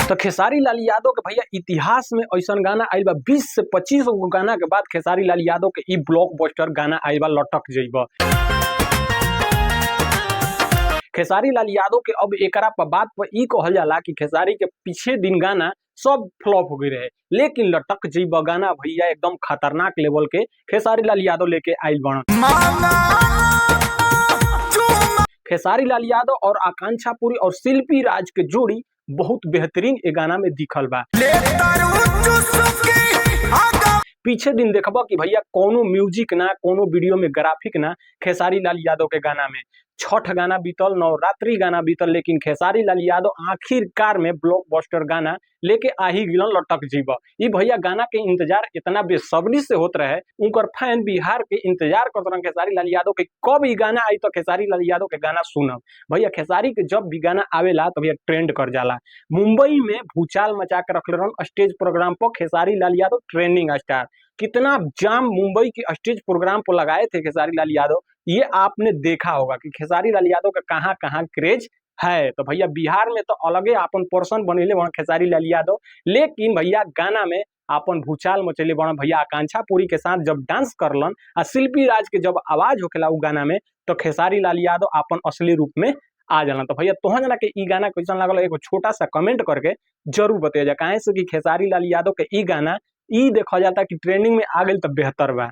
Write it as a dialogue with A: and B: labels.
A: तो खेसारी लाल यादव के भैया इतिहास में ऐसा गाना आइल बा 20 से 25 गो गाना के बाद खेसारी लाल यादव के ई ब्लॉकबस्टर गाना आइल बा लटक जइबा। खेसारी लाल यादव के अब एकरा पर बात पर ई कहल जाला कि खेसारी के पीछे दिन गाना सब फ्लॉप हो गई रहे, लेकिन लटक जइबा गाना भैया एकदम खतरनाक लेवल के खेसारी लाल यादव लेके आइल बन। खेसारी लाल यादव और आकांक्षा पुरी और शिल्पी राज के जोड़ी बहुत बेहतरीन ए गाना में दिखल बा। पीछे दिन देखबा कि भैया कोनो म्यूजिक ना, कोनो वीडियो में ग्राफिक ना, खेसारी लाल यादव के गाना में छठ गाना बीतल, नवरात्रि गाना बीतल, लेकिन खेसारी लाल यादव आखिरकार में ब्लॉकबस्टर गाना लेके आ ही गिलन लटक जइबा। ई भैया गाना के इंतजार इतना बेसब्री से होत रहे, उनकर फैन बिहार के इंतजार करत रहे खेसारी लाल यादव के कब ई गाना आई तो खेसारी लाल यादव के गाना सुनब। भैया खेसारी के जब भी गाना आवेला तो भैया ट्रेंड कर जाला। मुंबई में भूचाल मचा के रखले रहन स्टेज प्रोग्राम पर खेसारी लाल यादव ट्रेंडिंग स्टार। कितना जाम मुंबई के स्टेज प्रोग्राम पर लगाए थे खेसारी लाल यादव, ये आपने देखा होगा कि खेसारी लाल यादव का कहाँ कहाँ क्रेज है। तो भैया बिहार में तो अलगे अपन पर्सन बनेले वहाँ खेसारी लाल यादव, लेकिन भैया गाना में अपन भूचाल मचेले बना। भैया आकांक्षा पुरी के साथ जब डांस करलन आ शिल्पी राज के जब आवाज होखेला उ गाना में, तो खेसारी लाल यादव अपन असली रूप में आ जाला। तो भैया तोहन जना के ई गाना कैसन लागल एगो छोटा सा कमेंट करके जरूर बताइए, काहे से कि खेसारी लाल यादव के ई गाना ई देखा जाता कि ट्रेंडिंग में आ गई तो बेहतर बा।